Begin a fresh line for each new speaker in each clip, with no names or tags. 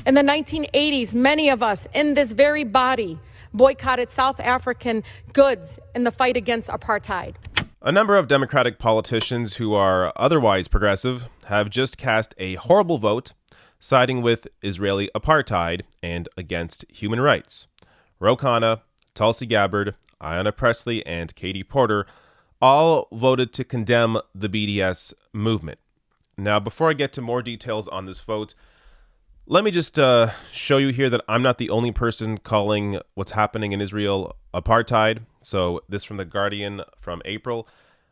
In the 1980s, many of us in this very body boycotted South African goods in the fight against apartheid.
A number of Democratic politicians who are otherwise progressive have just cast a horrible vote siding with Israeli apartheid and against human rights. Ro Khanna, Tulsi Gabbard, Ayanna Pressley, and Katie Porter all voted to condemn the BDS movement. Now, before I get to more details on this vote, let me just show you here that I'm not the only person calling what's happening in Israel apartheid. So this from The Guardian from April.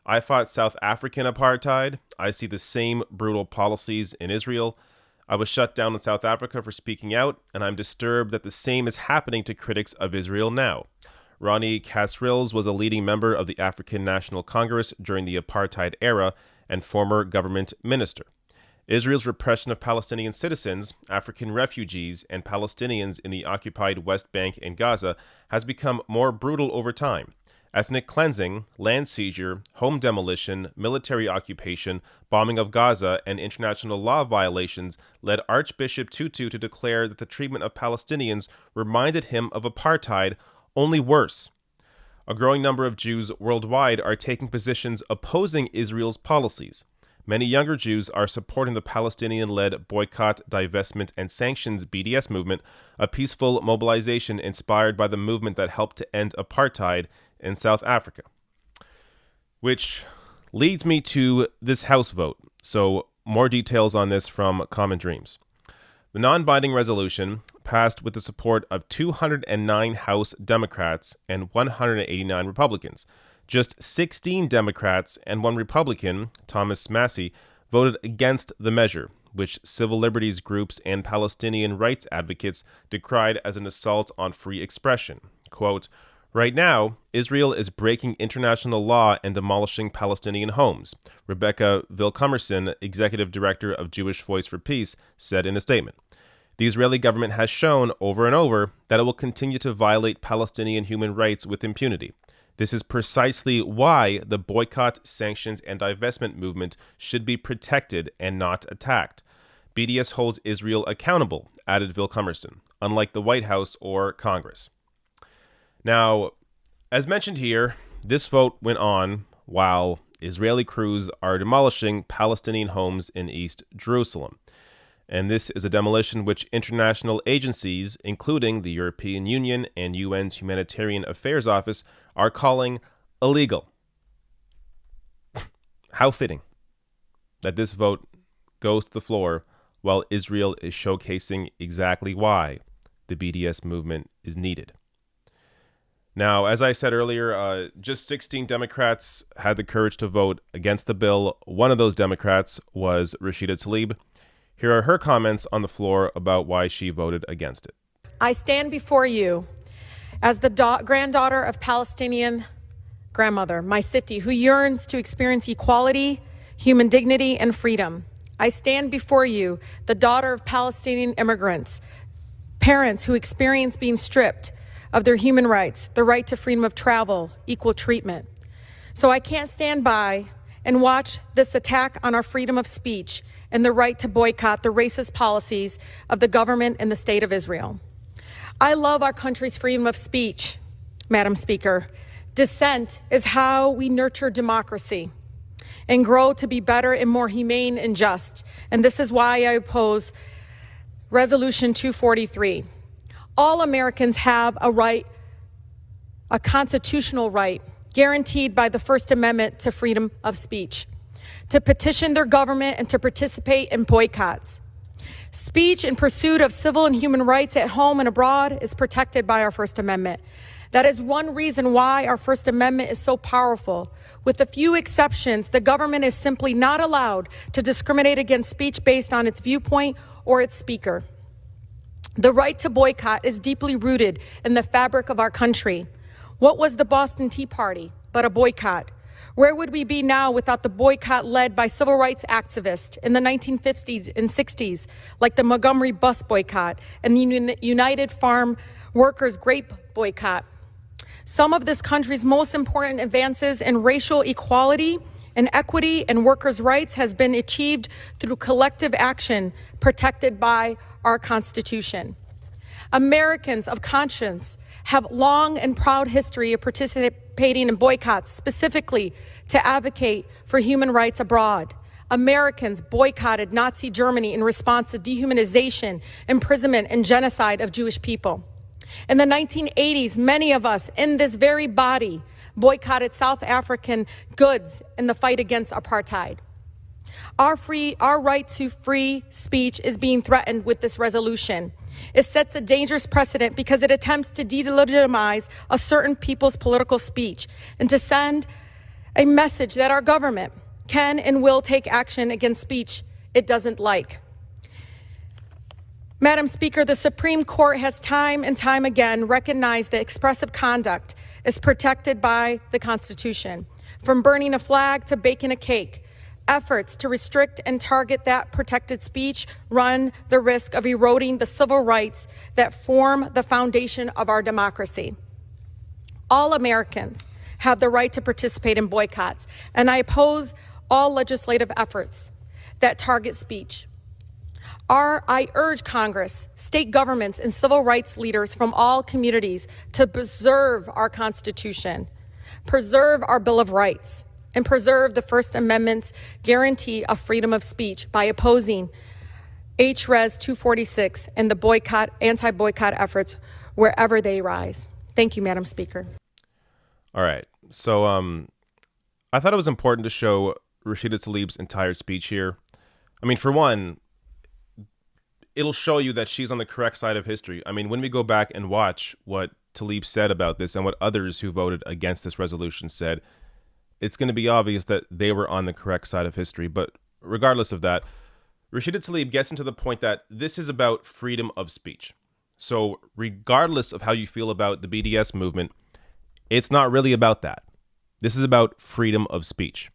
I fought South African apartheid. I see the same brutal policies in Israel. I was shut down in South Africa for speaking out, and I'm disturbed that the same is happening to critics of Israel now. Ronnie Kasrils was a leading member of the African National Congress during the apartheid era and former government minister. Israel's repression of Palestinian citizens, African refugees, and Palestinians in the occupied West Bank and Gaza has become more brutal over time. Ethnic cleansing, land seizure, home demolition, military occupation, bombing of Gaza, and international law violations led Archbishop Tutu to declare that the treatment of Palestinians reminded him of apartheid, only worse. A growing number of Jews worldwide are taking positions opposing Israel's policies. Many younger Jews are supporting the Palestinian-led boycott, divestment, and sanctions BDS movement, a peaceful mobilization inspired by the movement that helped to end apartheid in South Africa. Which leads me to this House vote. So more details on this from Common Dreams. The non-binding resolution passed with the support of 209 House Democrats and 189 Republicans. Just 16 Democrats and 1 Republican, Thomas Massie, voted against the measure, which civil liberties groups and Palestinian rights advocates decried as an assault on free expression. Quote, "Right now, Israel is breaking international law and demolishing Palestinian homes," Rebecca Vilkomerson, executive director of Jewish Voice for Peace, said in a statement. The Israeli government has shown over and over that it will continue to violate Palestinian human rights with impunity. This is precisely why the boycott, sanctions, and divestment movement should be protected and not attacked. BDS holds Israel accountable, added Vilkomerson, unlike the White House or Congress. Now, as mentioned here, this vote went on while Israeli crews are demolishing Palestinian homes in East Jerusalem. And this is a demolition which international agencies, including the European Union and UN's Humanitarian Affairs Office, are calling illegal. How fitting that this vote goes to the floor while Israel is showcasing exactly why the BDS movement is needed. Now, as I said earlier, just 16 Democrats had the courage to vote against the bill. One of those Democrats was Rashida Tlaib. Here are her comments on the floor about why she voted against it.
I stand before you as the granddaughter of Palestinian grandmother, my city, who yearns to experience equality, human dignity, and freedom. I stand before you, the daughter of Palestinian immigrants, parents who experience being stripped of their human rights, the right to freedom of travel, equal treatment. So I can't stand by and watch this attack on our freedom of speech and the right to boycott the racist policies of the government and the state of Israel. I love our country's freedom of speech, Madam Speaker. Dissent is how we nurture democracy and grow to be better and more humane and just. And this is why I oppose Resolution 243. All Americans have a right, a constitutional right, guaranteed by the First Amendment to freedom of speech, to petition their government and to participate in boycotts. Speech in pursuit of civil and human rights at home and abroad is protected by our First Amendment. That is one reason why our First Amendment is so powerful. With a few exceptions, the government is simply not allowed to discriminate against speech based on its viewpoint or its speaker. The right to boycott is deeply rooted in the fabric of our country. What was the Boston Tea Party but a boycott? Where would we be now without the boycott led by civil rights activists in the 1950s and 60s, like the Montgomery bus boycott and the United Farm Workers grape boycott? Some of this country's most important advances in racial equality and equity and workers' rights has been achieved through collective action protected by our Constitution. Americans of conscience have long and proud history of participating in boycotts, specifically to advocate for human rights abroad. Americans boycotted Nazi Germany in response to dehumanization, imprisonment, and genocide of Jewish people. In the 1980s, many of us in this very body boycotted South African goods in the fight against apartheid. Our right to free speech is being threatened with this resolution. It sets a dangerous precedent because it attempts to delegitimize a certain people's political speech and to send a message that our government can and will take action against speech it doesn't like. Madam Speaker, the Supreme Court has time and time again recognized that expressive conduct is protected by the Constitution. From burning a flag to baking a cake, efforts to restrict and target that protected speech run the risk of eroding the civil rights that form the foundation of our democracy. All Americans have the right to participate in boycotts, and I oppose all legislative efforts that target speech. I urge Congress, state governments, and civil rights leaders from all communities to preserve our Constitution, preserve our Bill of Rights, and preserve the First Amendment's guarantee of freedom of speech by opposing HRES 246 and the anti-boycott efforts wherever they rise. Thank you, Madam Speaker.
All right. So I thought it was important to show Rashida Tlaib's entire speech here. I mean, for one, it'll show you that she's on the correct side of history. I mean, when we go back and watch what Tlaib said about this and what others who voted against this resolution said, it's going to be obvious that they were on the correct side of history. But regardless of that, Rashida Tlaib gets into the point that this is about freedom of speech. So regardless of how you feel about the BDS movement, it's not really about that. This is about freedom of speech.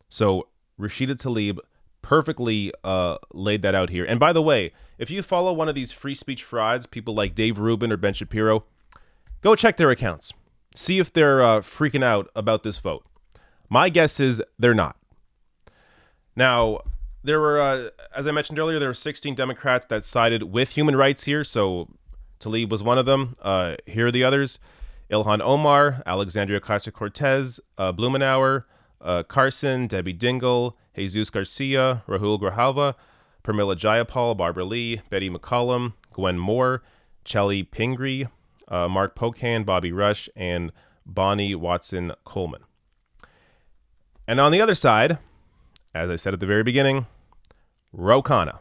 So Rashida Tlaib perfectly laid that out here. And by the way, if you follow one of these free speech frauds, people like Dave Rubin or Ben Shapiro, go check their accounts. See if they're freaking out about this vote. My guess is they're not. Now, there were, as I mentioned earlier, there were 16 Democrats that sided with human rights here. So Tlaib was one of them. Here are the others: Ilhan Omar, Alexandria Ocasio-Cortez, Blumenauer, Carson, Debbie Dingell, Jesus Garcia, Rahul Grijalva, Pramila Jayapal, Barbara Lee, Betty McCollum, Gwen Moore, Chelly Pingree, Mark Pocan, Bobby Rush, and Bonnie Watson Coleman. And on the other side, as I said at the very beginning, Ro Khanna,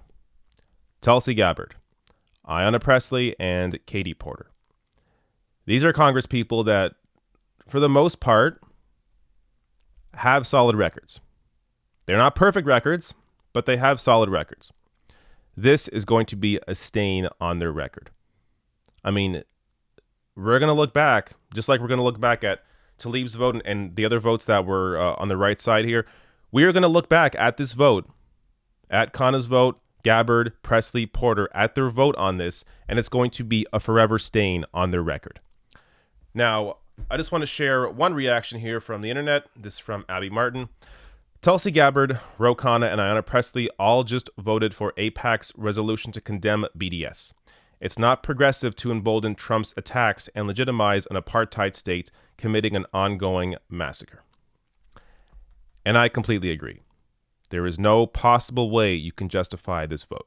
Tulsi Gabbard, Ayanna Pressley, and Katie Porter. These are Congress people that, for the most part, have solid records. They're not perfect records, but they have solid records. This is going to be a stain on their record. I mean, we're going to look back, just like we're going to look back at Tlaib's vote and the other votes that were on the right side here. We are going to look back at this vote, at Khanna's vote, Gabbard, Pressley, Porter, at their vote on this, and it's going to be a forever stain on their record. Now, I just want to share one reaction here from the internet. This is from Abby Martin. Tulsi Gabbard, Ro Khanna, and Ayanna Pressley all just voted for AIPAC's resolution to condemn BDS. It's not progressive to embolden Trump's attacks and legitimize an apartheid state committing an ongoing massacre. And I completely agree. There is no possible way you can justify this vote.